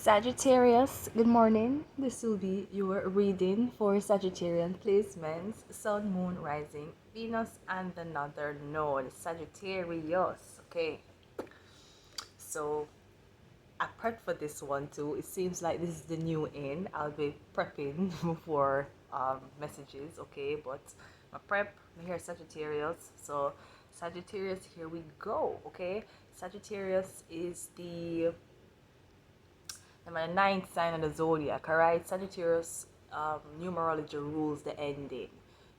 Sagittarius, good morning. This will be your reading for Sagittarian placements, Sun, Moon, Rising, Venus, and the Northern Node, Sagittarius. Okay, so I prepped for this one too. It seems like this is the new in. I'll be prepping for messages, okay, but my prep here, Sagittarius. So, Sagittarius, here we go, okay. Sagittarius is the ninth sign of the zodiac, alright? Sagittarius numerology rules the ending.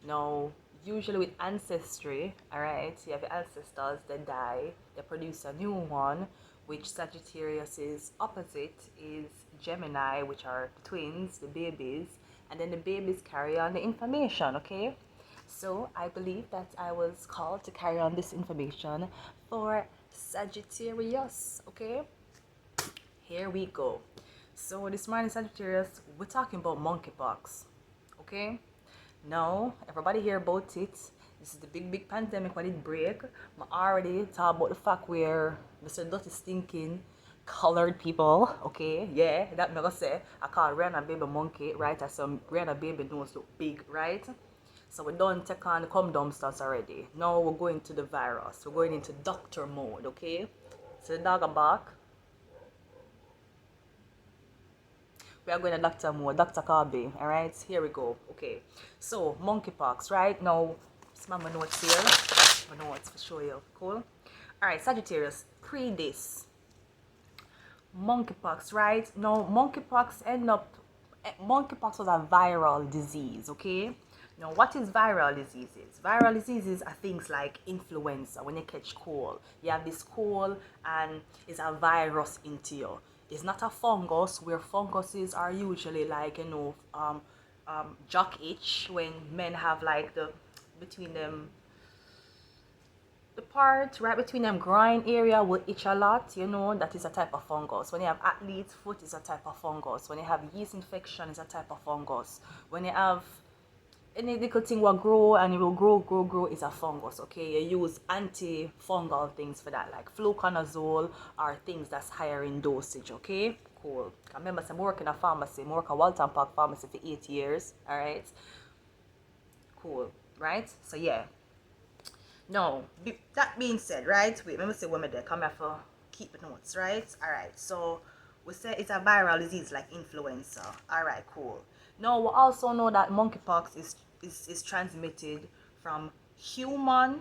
Now, usually with ancestry, alright, you have your ancestors, they die, they produce a new one, which Sagittarius is opposite is Gemini, which are twins, the babies, and then the babies carry on the information, okay? So I believe that I was called to carry on this information for Sagittarius, okay? Here we go. So this morning, Sagittarius, we're talking about monkeypox. Okay? Now, everybody hear about it. This is the big pandemic when it break. I already talk about the fact where Mr. Dirty Stinking colored people, okay? Yeah, that me gonna say. I call Rihanna baby monkey, right? I saw Rihanna baby nose look big, right? So we don't take on the come dumpsters already. Now we're going to the virus. We're going into doctor mode, okay? So the dog are back. We are going to Dr. Moore, Dr. Carby. Alright, here we go. Okay, so monkeypox, right? Now, smell my notes here. My notes for show you. Cool. Alright, Sagittarius, pre this. Monkeypox, right? Now, monkeypox was a viral disease, okay? Now, what is viral diseases? Viral diseases are things like influenza. When you catch cold, you have this cold and it's a virus into you. It's not a fungus, where funguses are usually like, jock itch, when men have like between them, the part right between them groin area will itch a lot, that is a type of fungus. When you have athlete's foot, is a type of fungus. When you have yeast infection, is a type of fungus. When you have any little thing will grow and it will grow is a fungus, okay? You use antifungal things for that, like fluconazole or things that's higher in dosage, okay? Cool. I remember I'm working in a pharmacy, I work at Walton Park Pharmacy for 8 years, alright? Cool, right? So yeah. Now, that being said, right? Wait, let me say one minute. Come here for keep the notes, right? Alright, so we say it's a viral disease like influenza. Alright, cool. Now we also know that monkeypox is transmitted from human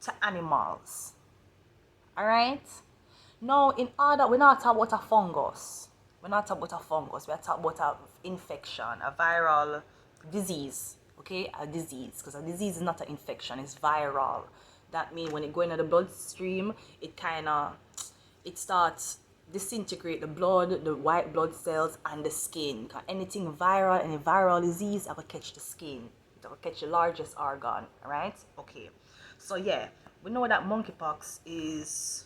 to animals. Alright? Now, in order, we're not talking about a fungus. We're not talking about a fungus. We're talking about an infection, a viral disease. Okay? A disease. Because a disease is not an infection, it's viral. That means when it goes into the bloodstream, it starts disintegrate the blood, the white blood cells, and the skin. Anything viral, any viral disease, I will catch the skin. It will catch the largest organ. Alright? Okay. So yeah, we know that monkeypox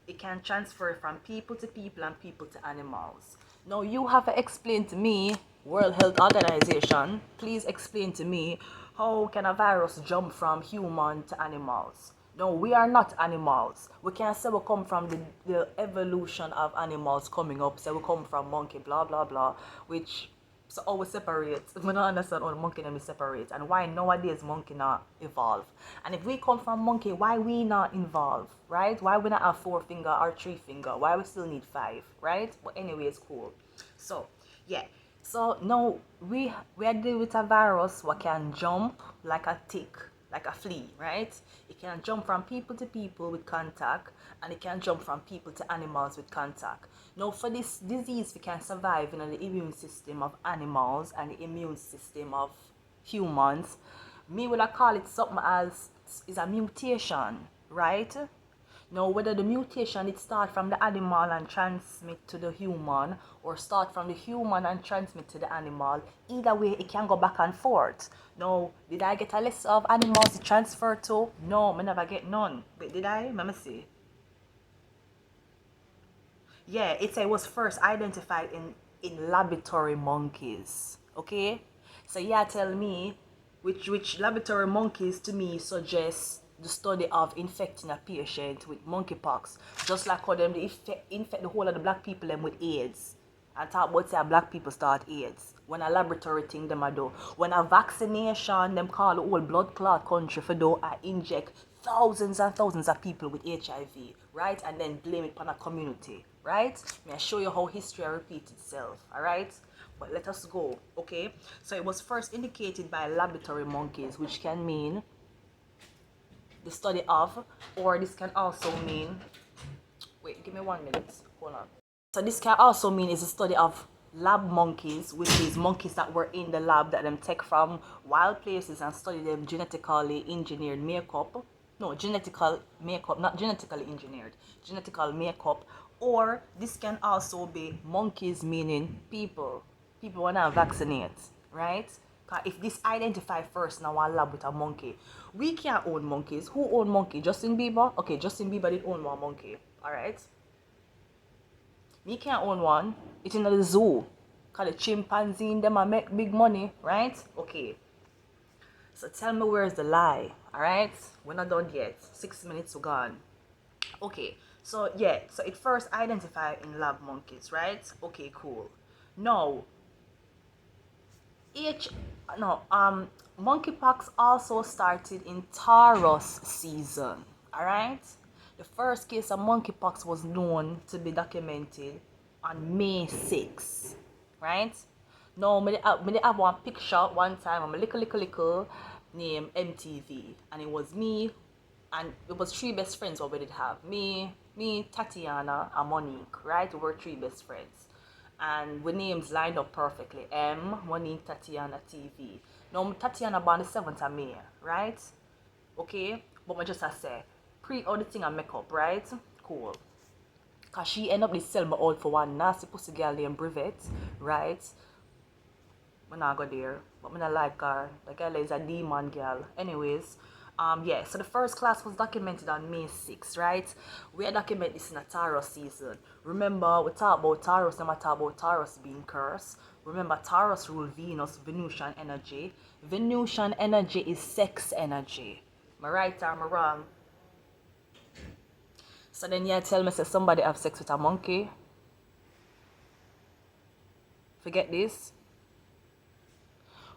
it can transfer from people to people and people to animals. Now you have to explain to me, World Health Organization, please explain to me, how can a virus jump from human to animals? No, we are not animals. We can't say we come from the evolution of animals coming up, say we come from monkey, blah blah blah, which so how we separate. We don't understand how the monkey them is separate and why nowadays monkey not evolve. And if we come from monkey, why we not evolve, right? Why we not have 4 finger or 3 finger? Why we still need 5, right? But anyway, it's cool. So yeah. So now we are dealing with a virus what can jump like a tick, like a flea, right? It can jump from people to people with contact, and it can jump from people to animals with contact. Now, for this disease, we can survive in the immune system of animals and the immune system of humans. Me will I call it something as is a mutation, right? Now, whether the mutation it start from the animal and transmit to the human, or start from the human and transmit to the animal, either way it can go back and forth. Now, did I get a list of animals it transfer to? No, I never get none. But did I? Let me see. Yeah, it was first identified in laboratory monkeys. Okay, so yeah, tell me which laboratory monkeys to me suggest the study of infecting a patient with monkeypox, just like how them they infect the whole of the black people them with AIDS. And talk about say black people start AIDS. When a laboratory thing them a do. When a vaccination, them call the whole blood clot country for do I inject thousands and thousands of people with HIV, right? And then blame it on a community, right? May I show you how history repeats itself, alright? But let us go, okay? So it was first indicated by laboratory monkeys, which can mean the study of, or this can also mean, wait, give me 1 minute, hold on. So this can also mean is a study of lab monkeys, which is monkeys that were in the lab that them take from wild places and study them genetically engineered makeup. No, genetical makeup, not genetically engineered, genetical makeup. Or this can also be monkeys meaning people. People wanna vaccinate, right? If this identify first now one lab with a monkey, we can't own monkeys. Who own monkey? Justin Bieber? Okay, Justin Bieber did own one monkey. Alright. Me can't own one. It's in the zoo. Cause the chimpanzee in them I make big money, right? Okay. So tell me where's the lie, alright? We're not done yet. 6 minutes gone. Okay, so yeah, so it first identified in lab monkeys, right? Okay, cool. Now, monkeypox also started in Taurus season, alright? The first case of monkeypox was known to be documented on May 6, right? Now, I have one picture one time of a little named MTV, and it was me, and it was three best friends what we did have. Me, Tatiana, and Monique, right? We were three best friends. And with names lined up perfectly. Monique, Tatiana, TV. Now, Tatiana born the 7th of May, right? Okay? But I just say, all the thing and makeup, right? Cool. Because she ended up this sell me out for one nasty pussy girl named Brevet, right? I'm not go there, but I don't like her. The girl is a demon girl. Anyways, yeah, so the first class was documented on May 6th, right? We document this in a Taurus season. Remember, we talk about Taurus, and we talk about Taurus being cursed. Remember, Taurus rule Venus, Venusian energy. Venusian energy is sex energy. Am I right or am I wrong? So then you tell me say somebody have sex with a monkey. Forget this.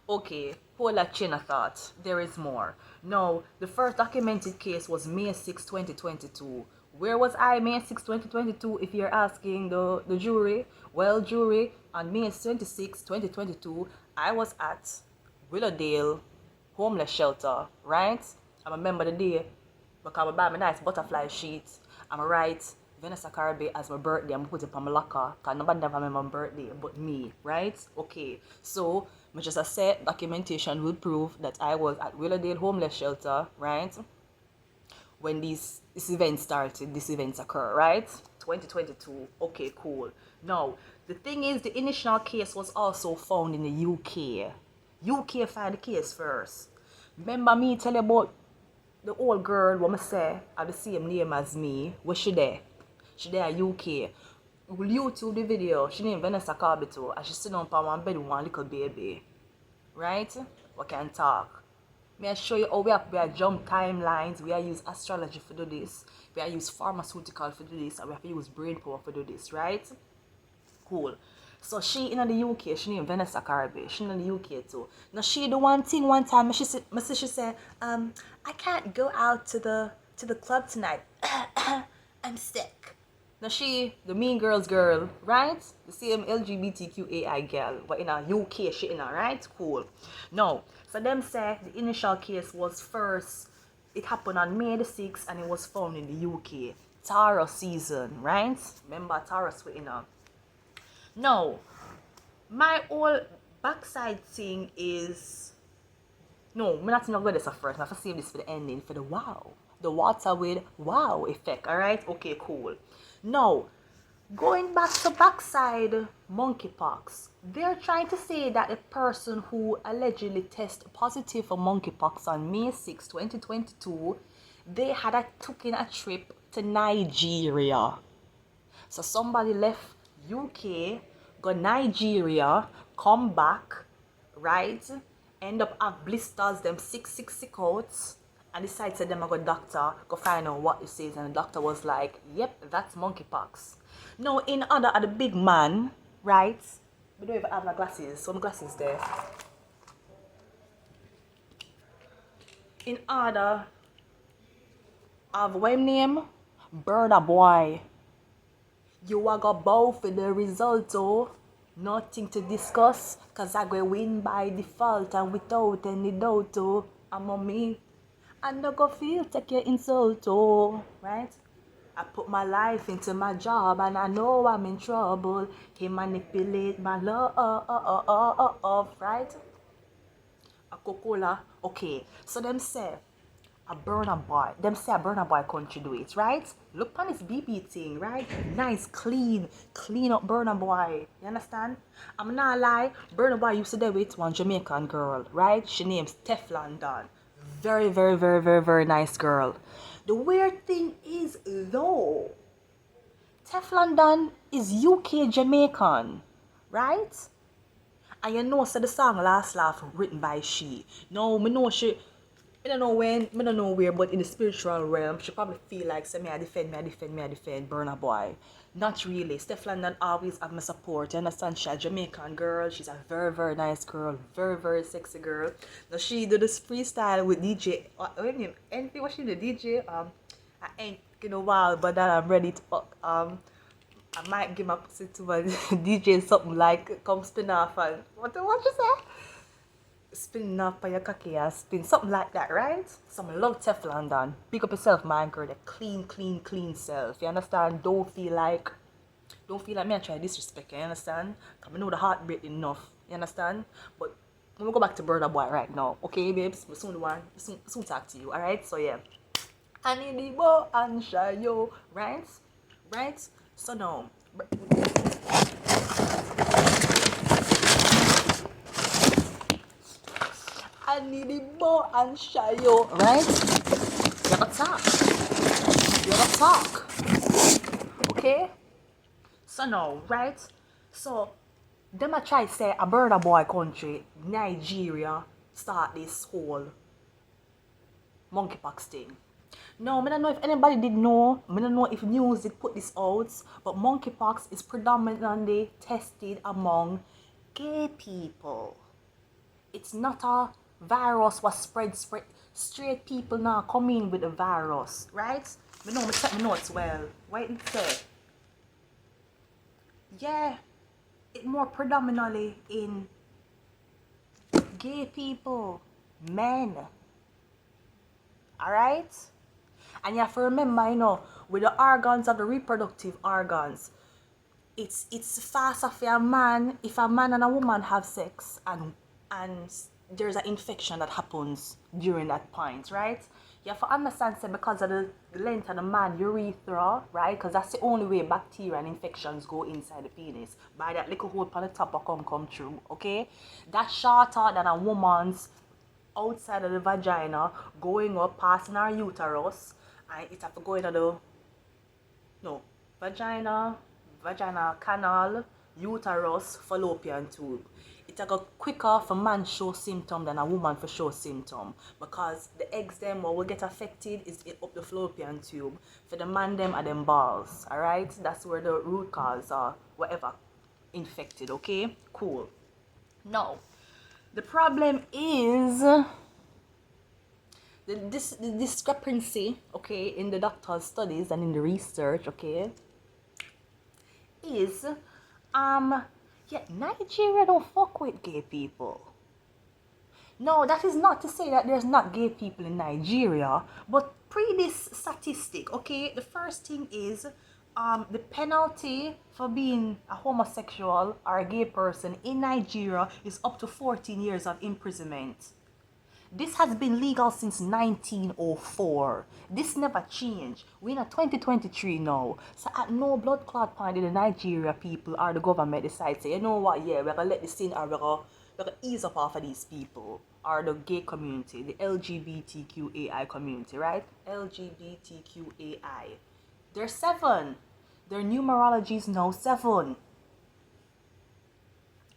Okay, hold that chain of thought. There is more. Now, the first documented case was May 6, 2022. Where was I May 6, 2022 if you're asking the jury? Well, jury, on May 26, 2022, I was at Willowdale homeless shelter, right? I remember the day because I buy my nice butterfly sheet. I'm right. Vanessa Carby as my birthday, I'm put it on my locker because nobody never remember my birthday but me, right? Okay, so I just said documentation will prove that I was at Willowdale homeless shelter, right? When this event started, these events occur, right? 2022. Okay, cool. Now, the thing is, the initial case was also found in the UK. UK filed the case first. Remember me tell you about the old girl, what I say, have the same name as me. Where she there? She there in UK. Will YouTube the video. She named Vanessa Carby too. And she sit down on one bed with one little baby. Right? We can talk. May I show you how we have jump timelines. We are use astrology for do this. We are use pharmaceutical for do this. And we have to use brain power for do this. Right? Cool. So she in the UK, she named Vanessa Carby. She in the UK too. Now she do one thing one time. She said, I can't go out to the club tonight. I'm sick. Now she, the Mean Girls girl, right? The same LGBTQAI girl, but in a UK shit in a right? Cool. Now, so them say the initial case was first, it happened on May the 6th and it was found in the UK. Taurus season, right? Remember Taurus we in a. Now, my whole backside thing is, no, I'm not going to this at first. I have to save this for the ending, for the wow. The water with wow effect, alright? Okay, cool. Now, going back to backside monkeypox, they're trying to say that the person who allegedly tested positive for monkeypox on May 6, 2022, they had taken a trip to Nigeria. So somebody left UK, go Nigeria, come back, right? End up have blisters, them sick out, and decided to them I go doctor, go find out what this is, and the doctor was like, yep, that's monkeypox. Now in other at the big man, right? We don't even have my glasses, so my glasses there. In order of what name? Burna Boy. You are gonna bow for the result, oh. Nothing to discuss, cause I go win by default and without any doubt, oh. I'm on me. I no go feel take your insult, oh. Right? I put my life into my job and I know I'm in trouble. He manipulate my love, right? A Coca-Cola. Okay, so them say a Burna Boy. Them say a Burna Boy country do it, right? Look on this BB thing, right? Nice, clean up Burna Boy. You understand? I'm not lie. Burna Boy used to do with one Jamaican girl, right? She names Teflon Don. Very, very, very, very, very nice girl. The weird thing is though, Teflon Don is UK Jamaican, right? And you know, so the song Last Laugh written by she. No, me know she. I don't know when, I don't know where, but in the spiritual realm, she probably feel like, say, I defend, Burna Boy. Not really. Steph London always have my support. You understand? She's a Jamaican girl. She's a very, very nice girl. Very, very sexy girl. Now, she do this freestyle with DJ. Anything what she do, DJ? I ain't in a while, but then I'm ready to fuck. I might give my pussy to my DJ something like, come spin off and, what you say? Spinning up by your cocky ass, spin something like that, right? Some love Teflon Don. Pick up yourself, man, girl. The clean self. You understand? Don't feel like me I try disrespect. You understand? Cause I know the heartbreak enough. You understand? But let me go back to Burna Boy right now, okay, babes? We soon talk to you. All right? So yeah, I need the bow and shayo, right? Right? So now. I need the bow and shayo, right? You gotta talk. Okay? So now, right? So, them I try to say a Burna Boy country, Nigeria, start this whole monkeypox thing. No, I don't know if anybody did know. I don't know if news did put this out, but monkeypox is predominantly tested among gay people. It's not a virus was spread. Straight people now come in with the virus, right? I know, I check my notes well. What it say? Yeah, it more predominantly in gay people, men. Alright? And you have to remember, with the organs of the reproductive organs, it's faster for a man if a man and a woman have sex and there's an infection that happens during that point, right? You have to understand, say, because of the length of the man urethra, right? Because that's the only way bacteria and infections go inside the penis. By that little hole on the top of come through, okay? That's shorter than a woman's outside of the vagina, going up, passing her uterus, and it have to go into the vagina, canal, uterus, fallopian tube. It a go quicker for man show symptom than a woman for show symptom, because the eggs them what will get affected is up the fallopian tube. For the man them are them balls, alright? That's where the root cause or whatever infected, okay? Cool. Now, the problem is the discrepancy, okay, in the doctor's studies and in the research, okay, is Nigeria don't fuck with gay people. No, that is not to say that there's not gay people in Nigeria, but this statistic, okay, the first thing is the penalty for being a homosexual or a gay person in Nigeria is up to 14 years of imprisonment. This has been legal since 1904. This never changed. We're in 2023 now. So at no blood clot point did the Nigeria people or the government decide, say, you know what, yeah, we're going to let this in, or we're going to ease up off of these people. Or the gay community, the LGBTQAI community, right? LGBTQAI. There's 7. Their numerology is now 7.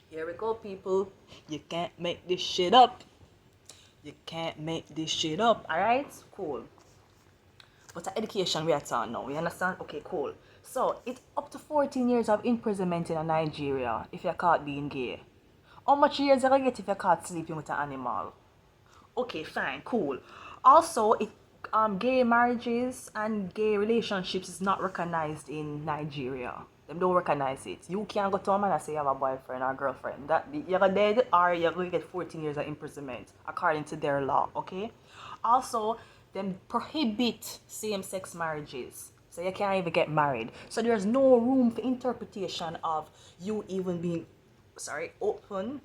Here we go, people. You can't make this shit up. You can't make this shit up, alright? Cool. But the education we are talking now, you understand? Okay, cool. So, it's up to 14 years of imprisonment in Nigeria if you're caught being gay. How much years are you get if you're caught sleeping with an animal? Okay, fine, cool. Also, gay marriages and gay relationships is not recognized in Nigeria. Them don't recognize it. You can't go to a man and say you have a boyfriend or girlfriend. You're dead or you're going to get 14 years of imprisonment according to their law. Okay. Also, them prohibit same-sex marriages. So you can't even get married. So there's no room for interpretation of you even being open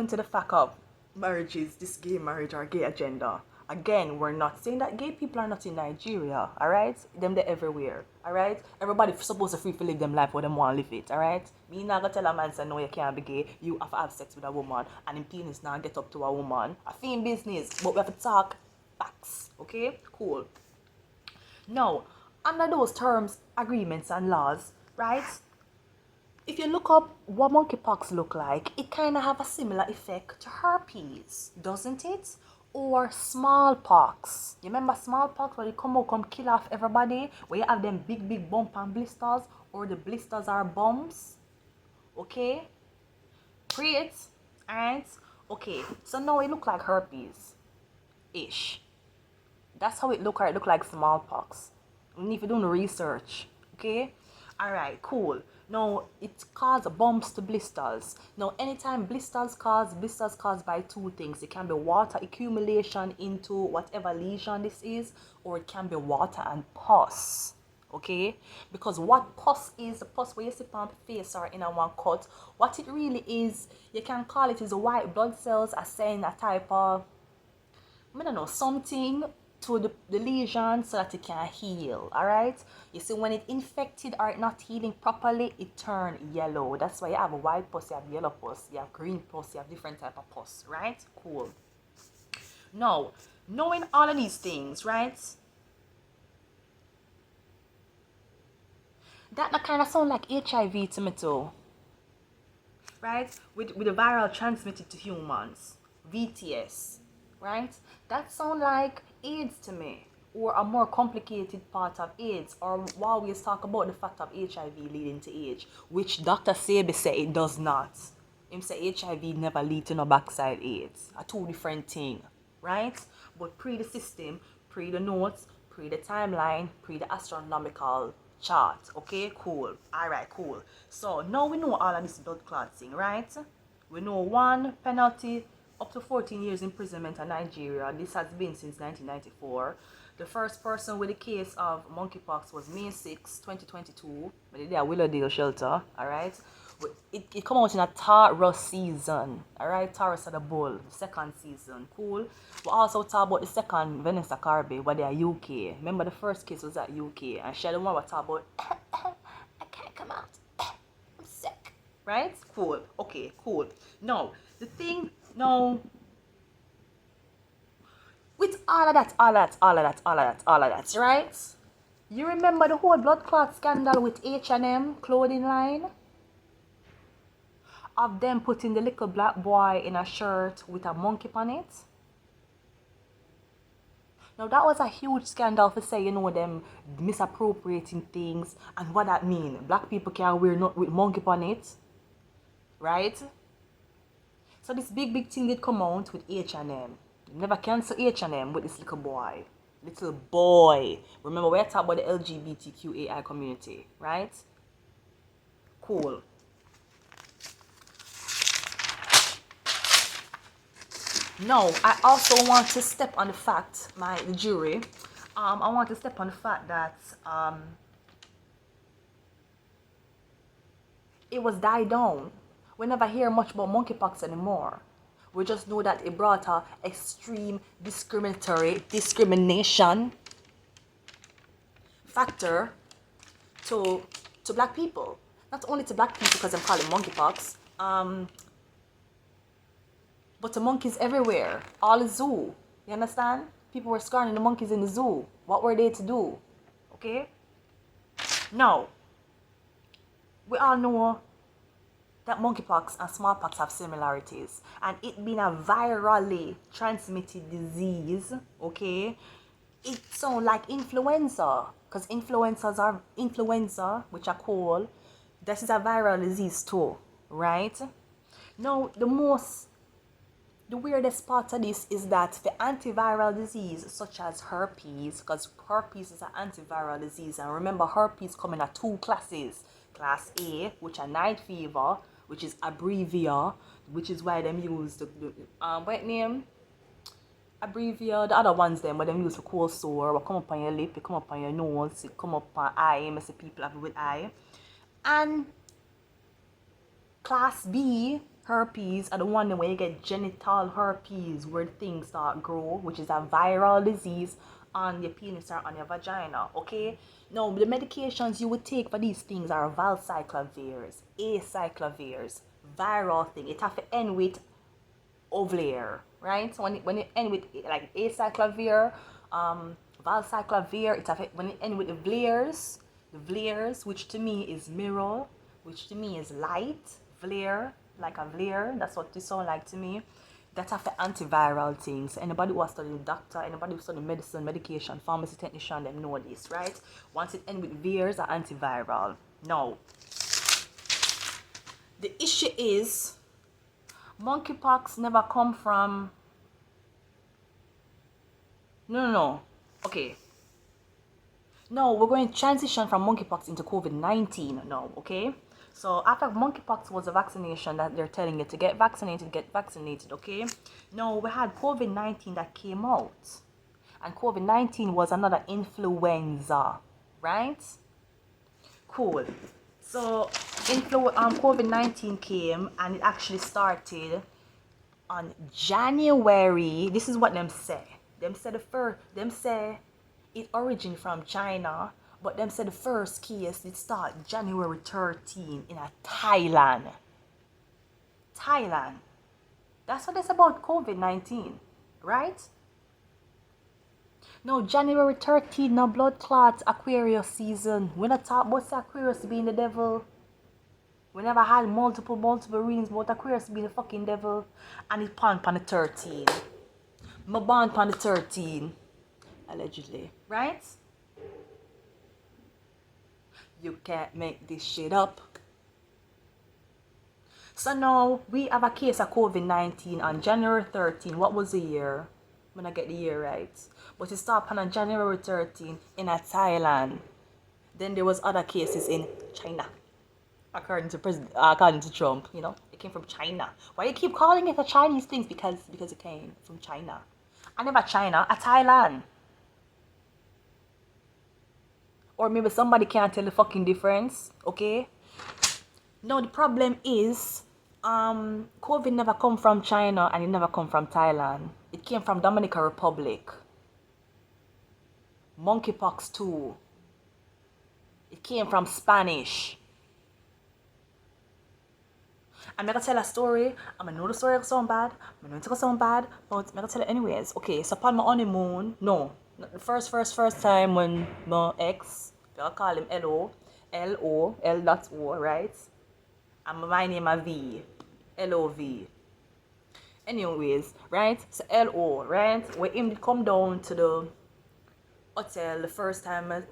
to the fact of marriages, this gay marriage or gay agenda. Again, we're not saying that gay people are not in Nigeria, alright? They're everywhere, alright? Everybody's supposed to free to live them life where they want to live it, alright? Me not gonna tell a man say no you can't be gay, you have to have sex with a woman and him penis now get up to a woman. I feel in business, but we have to talk facts, okay? Cool. Now, under those terms, agreements and laws, right? If you look up what monkeypox look like, it kind of have a similar effect to herpes, doesn't it? Or smallpox. You remember smallpox where you come kill off everybody? Where you have them big bump and blisters, or the blisters are bumps. Okay? Great. Alright? Okay, so now it look like herpes-ish. That's how it look, or it look like smallpox. And if you do the research, okay? Alright, cool. Now, it causes bumps to blisters. Now, anytime blisters caused by two things. It can be water accumulation into whatever lesion this is, or it can be water and pus. Okay? Because what pus is, the pus where you see on the face or in a one cut, what it really is, you can call it is white blood cells are saying a type of, I don't know, something to the lesion so that it can heal. Alright, you see, when it infected or it not healing properly, it turn yellow. That's why you have a white pus, you have yellow pus, you have green pus, you have different type of pus. Right? Cool. Now, knowing all of these things, right, that kind of sound like HIV to me too, right? With the viral transmitted to humans, VTS, right? That sound like AIDS to me, or a more complicated part of AIDS, or while we talk about the fact of HIV leading to AIDS, which Dr. Sebi said it does not. Him say HIV never lead to no backside AIDS. A two different thing, right? But pre the system, pre the notes, pre the timeline, pre the astronomical chart. Okay, cool. Alright, cool. So now we know all of this blood clot thing, right? We know one penalty up to 14 years imprisonment in Nigeria. This has been since 1994. The first person with a case of monkeypox was May 6, 2022. But they are Willowdale shelter, alright? It come out in a Taurus season, alright? Taurus of the bull, second season, cool. We also talk about the second Vanessa Carby, where they are UK. Remember the first case was at UK, and she had the one we talk about, I can't come out, I'm sick, right? Cool, okay, cool. Now, the thing, now, with all of that, right? You remember the whole blood clot scandal with H&M clothing line? Of them putting the little black boy in a shirt with a monkey on it? Now that was a huge scandal for say, you know, them misappropriating things, and what that mean. Black people can't wear not with monkey on it. Right? So this big thing did come out with H&M. Never cancel H&M with this little boy. Little boy. Remember, we're talking about the LGBTQAI community, right? Cool. Now, I also want to step on the fact, the jury, I want to step on the fact that it was died down. We never hear much about monkeypox anymore. We just know that it brought a extreme discrimination factor to black people. Not only to black people because I'm calling monkeypox, but the monkeys everywhere, all the zoo. You understand? People were scarring the monkeys in the zoo. What were they to do? Okay? Now, we all know that monkeypox and smallpox have similarities, and it being a virally transmitted disease, okay, it sounds like influenza, because influenza, which I call, this is a viral disease too, right? Now, the weirdest part of this is that the antiviral disease, such as herpes, because herpes is an antiviral disease, and remember, herpes come in 2 classes. Class A, which are night fever, which is abrevia, which is why them use the what name? Abrevia. The other ones them, where them use for cold sore, what come up on your lip, it come up on your nose, it come up on eye, I see people have it with eye. And class B, herpes, are the one where you get genital herpes, where things start grow, which is a viral disease on your penis or on your vagina, okay? Now, the medications you would take for these things are valcyclavirs, acyclavirs, viral thing. It have to end with ovulair, right? So when it end with like acyclavir, valcyclavir, it have to, when it end with the vlairs, which to me is mirror, which to me is light, vlair, like a vlair, that's what they sound like to me. That have the antiviral things. Anybody who has studied doctor, anybody who studied medicine, medication, pharmacy technician, them know this, right? Once it ends with virs, are antiviral. Now, the issue is monkeypox never come from. No. Okay. No, we're going to transition from monkeypox into COVID-19 now, okay? So after monkeypox was a vaccination that they're telling you to get vaccinated, okay? No, we had COVID-19 that came out. And COVID-19 was another influenza, right? Cool. So COVID-19 came, and it actually started on January. This is what them say. Them say it originated from China, but them said the first case did start January 13 in Thailand. Thailand. That's what it's about COVID-19, right? No, January 13, no blood clots, Aquarius season. We not talk about Aquarius being the devil. We never had multiple readings about Aquarius being the fucking devil. And it born on the 13. My born on the 13. Allegedly, right? You can't make this shit up. So now we have a case of COVID-19 on January 13. What was the year? When I get the year right. But it started on January 13 in Thailand. Then there was other cases in China. According to Trump, you know, it came from China. Why you keep calling it a Chinese thing? Because it came from China. I never China, a Thailand. Or maybe somebody can't tell the fucking difference, okay? No, the problem is, COVID never come from China and it never come from Thailand. It came from Dominican Republic. Monkeypox too. It came from Spanish. I'm gonna tell a story. I know the story sound bad. I know it's sound bad, but I'm gonna tell it anyways. Okay, so upon my honeymoon, no, the first time when my ex, I'll call him L.O, right? And my name is V, L.O.V. Anyways, right? So L.O, right? When him come down to the hotel the first time I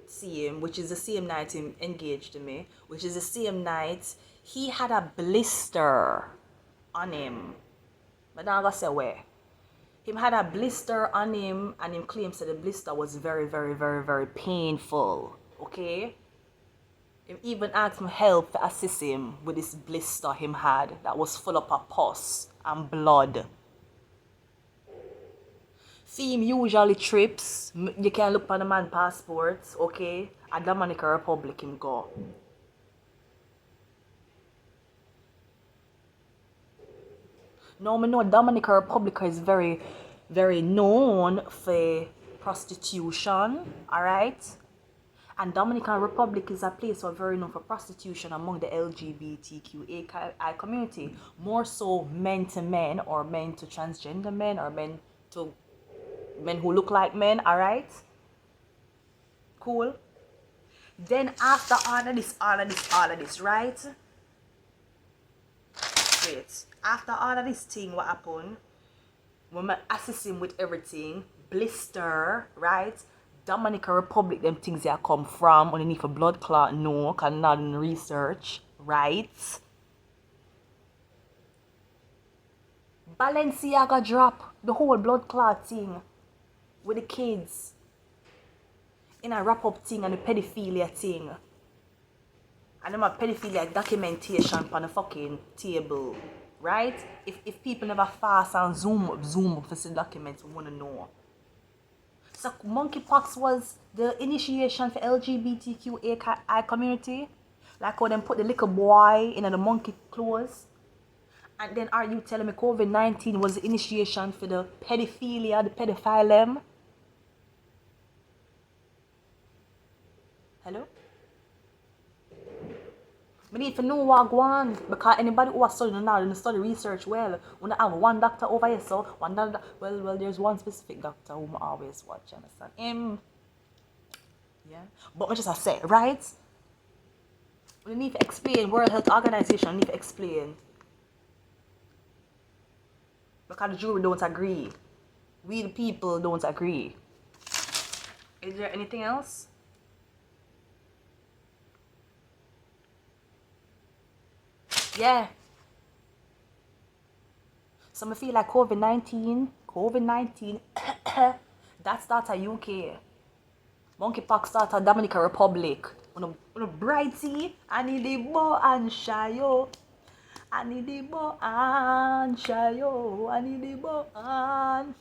see him, which is the same night he engaged to me, which is the same night he had a blister on him. But now I'm gonna say where. Him had a blister on him, and him claims that the blister was very, very, very, very painful. Okay? He even asked me help to assist him with this blister him had that was full of pus and blood. Theme usually trips. You can look on the man passports, okay? At Dominican Republic him go. No, I know Dominican Republic is very, very known for prostitution, alright? And Dominican Republic is a place very known for prostitution among the LGBTQI community. More so men to men, or men to transgender men, or men who look like men, alright? Cool. Then after all of this, right? wait. After all of this thing, what happened? When I assist him with everything, blister, right? Dominican Republic, them things they come from underneath a blood clot, no, can not in research, right? Balenciaga drop the whole blood clot thing with the kids in a wrap up thing and the pedophilia thing. And them a pedophilia documentation on the fucking table, right? If people never fast and zoom up for the documents, we wanna know. So monkeypox was the initiation for LGBTQI community. Like how them put the little boy in the monkey clothes. And then are you telling me COVID-19 was the initiation for the pedophilia, the pedophile? Hello? We need to know what go on, because anybody who has studied now and study research well, when I have one doctor over here, so one doctor, well, there's one specific doctor whom I always watch, understand? Yeah. But just I say, right? We need to explain, World Health Organization need to explain. Because the jury don't agree. We the people don't agree. Is there anything else? Yeah. So I feel like COVID-19, that started UK. Monkeypox started Dominican Republic. On a brighty, I need the bow and shayo. I need the bow and shayo. I need the bow and.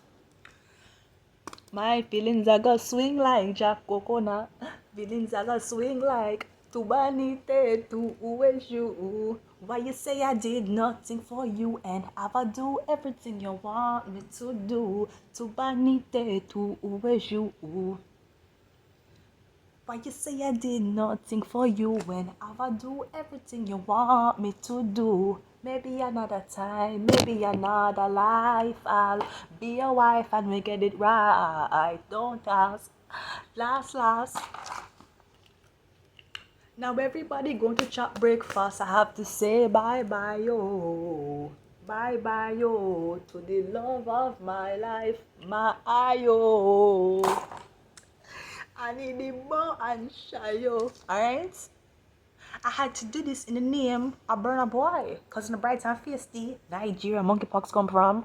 My feelings are gonna swing like Jack Coconut. Feelings are gonna swing like Tubanite to Uweshu. Why you say I did nothing for you and have I do everything you want me to do? Tubanite to Uweshu. Why you say I did nothing for you when I do everything you want me to do? Maybe another time, maybe another life, I'll be your wife and we get it right. Don't ask. Last. Now everybody going to chop breakfast. I have to say bye-bye, yo. Bye-bye, yo, to the love of my life, my ayo. I need the bow and shayo. Alright? I had to do this in the name of Burna Boy. Because in the Brighton Feisty, Nigeria, monkeypox come from.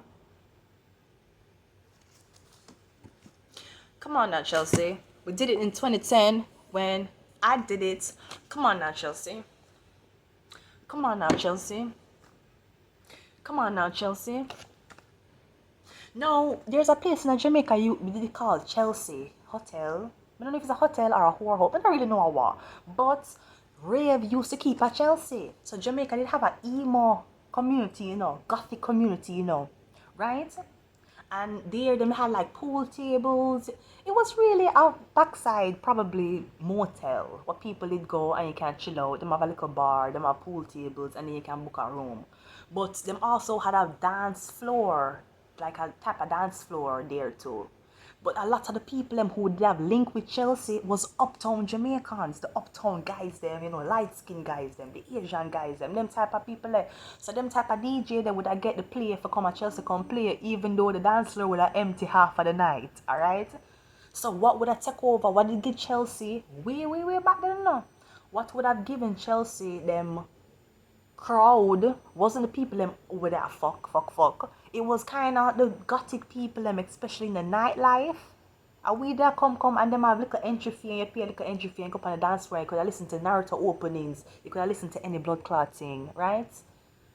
Come on now, Chelsea. We did it in 2010 when I did it. Come on now, Chelsea. Come on now, Chelsea. Come on now, Chelsea. No, there's a place in Jamaica you did it called Chelsea Hotel. I don't know if it's a hotel or a whore home. I don't really know what. But rave used to keep at Chelsea. So Jamaica did have an emo community, you know, gothic community, you know, right? And there them had like pool tables. It was really a backside, probably motel where people did go and you can chill out. Them have a little bar, them have pool tables, and then you can book a room. But them also had a dance floor, like a type of dance floor there too. But a lot of the people them who did have link with Chelsea was uptown Jamaicans, the uptown guys them, you know, light skinned guys them, the Asian guys them type of people there. So them type of DJ they would have get the play for come at Chelsea come play, even though the dance floor would have empty half of the night, alright? So what would have take over? What did give Chelsea way back then no? What would have given Chelsea them crowd wasn't the people them over there fuck. It was kind of the gothic people them, especially in the nightlife. And we there come and them have little entry fee and you pay a little entry fee and go up on the dance floor. You could have listened to Naruto openings. You could have listened to any blood clot thing, right?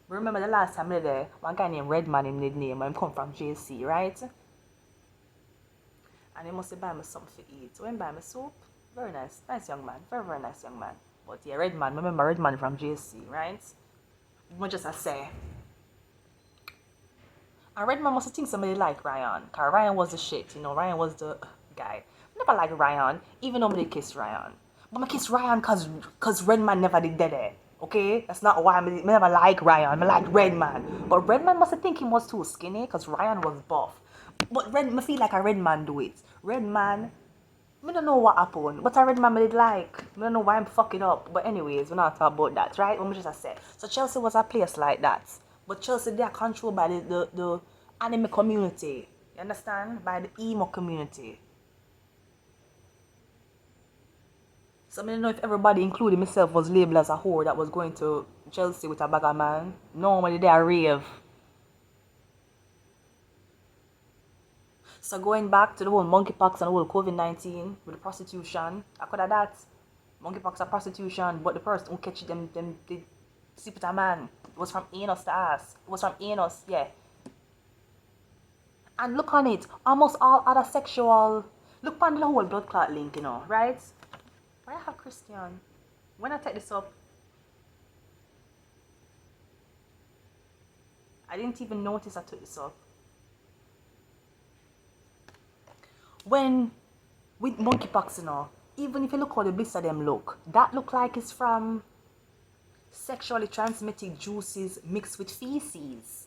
Remember the last time I was there, one guy named Redman in the name and come from JC, right? And he must have buy me something to eat. So he buy me soup. Very nice young man. Very nice young man. But yeah, Redman, remember Redman from JC, right? What just I say? And Redman must think somebody like Ryan. Because Ryan was the shit, you know. Ryan was the guy. I never liked Ryan, even though I kissed Ryan. But I kissed Ryan because Redman never did that. Okay? That's not why I never like Ryan. I like Redman. But Redman must think he was too skinny because Ryan was buff. But I feel like a Redman do it. Redman, I don't know what happened. But I Redman did like. I don't know why I'm fucking up. But anyways, we're not talking about that, right? Let me just say. So Chelsea was a place like that. But Chelsea, they are controlled by the anime community. You understand? By the emo community. So I don't know if everybody, including myself, was labeled as a whore that was going to Chelsea with a bag of man. Normally they are rave. So going back to the whole monkeypox and the whole COVID-19 with the prostitution, I could have that. Monkeypox and prostitution, but the person who catch them they sleep with a man. It was from anus to ass. It was from anus, yeah. And look on it, almost all other sexual. Look on the whole blood clot link, right? Why I have Christian? When I take this up, I didn't even notice I took this up. When with monkeypox, even if you look how the blister them look, that look like it's from sexually transmitted juices mixed with feces.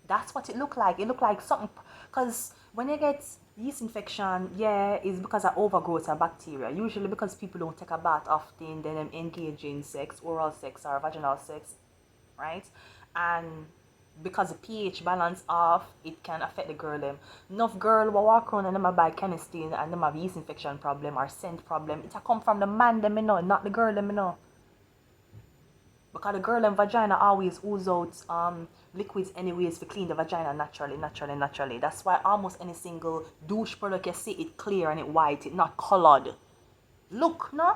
That's what it look like. It look like something, because when you get yeast infection, yeah, it's because of overgrowth of bacteria. Usually because people don't take a bath often, then them engage in sex, oral sex or vaginal sex, right? And because the pH balance off, it can affect the girl them. Enough girl will walk around and them buy canesten and them have yeast infection problem or scent problem. It come from the man them, not the girl them, because the girl and vagina always ooze out liquids anyways to clean the vagina naturally. That's why almost any single douche product you see, it clear and it white, it not colored. Look, no?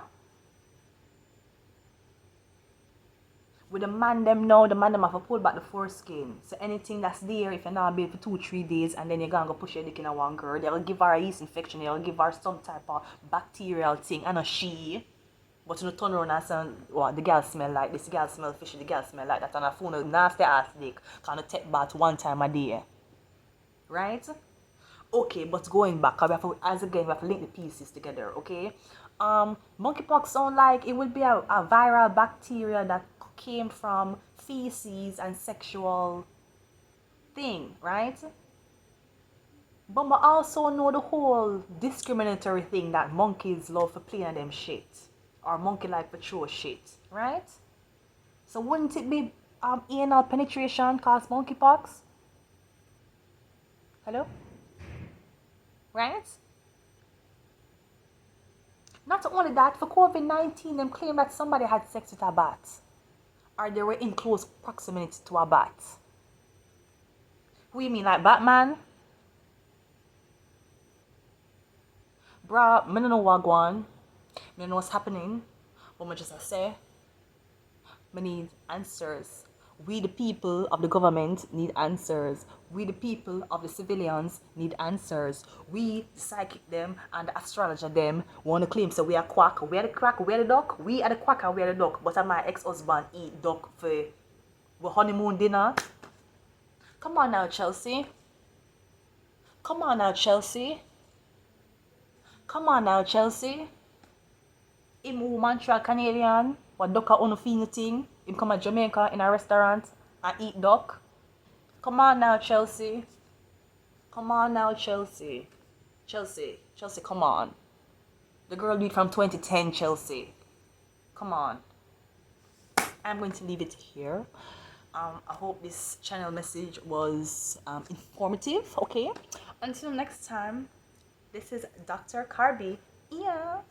With the man them now, the man them have to pull back the foreskin. So anything that's there, if you're not bathed for 2-3 days and then you're gonna go push your dick in a one girl, they'll give her a yeast infection, they'll give her some type of bacterial thing, and a she. But you turn around and say, well, the girl smell like this, the girl smell fishy, the girl smell like that, and a phone a nasty ass dick. Can take bath 1 time a day. Right? Okay, but going back, we have to link the pieces together, okay? Monkeypox sound like it would be a viral bacteria that came from feces and sexual thing, right? But we also know the whole discriminatory thing that monkeys love for playing them shit. Or monkey like patrol shit, right? So wouldn't it be anal penetration cause monkeypox? Hello? Right? Not only that, for COVID-19, them claim that somebody had sex with a bat. Or they were in close proximity to a bat. Who you mean, like Batman? Bruh, I don't know what going on. I don't know what's happening. But I just say, I need answers. We, the people of the government, need answers. We, the people of the civilians, need answers. We, the psychic them and the astrologer them, want to claim so we are quack. We are the quack, we are the duck. We are the quack and we are the duck. But my ex-husband eat duck for honeymoon dinner. Come on now, Chelsea. Come on now, Chelsea. Come on now, Chelsea. Him who Montreal Canadian, what duck a unfeeling thing. Him come to Jamaica in a restaurant and eat duck. Come on now, Chelsea. Come on now, Chelsea. Chelsea, come on. The girl did from 2010, Chelsea. Come on. I'm going to leave it here. I hope this channel message was informative, okay? Until next time, this is Dr. Carby. Yeah.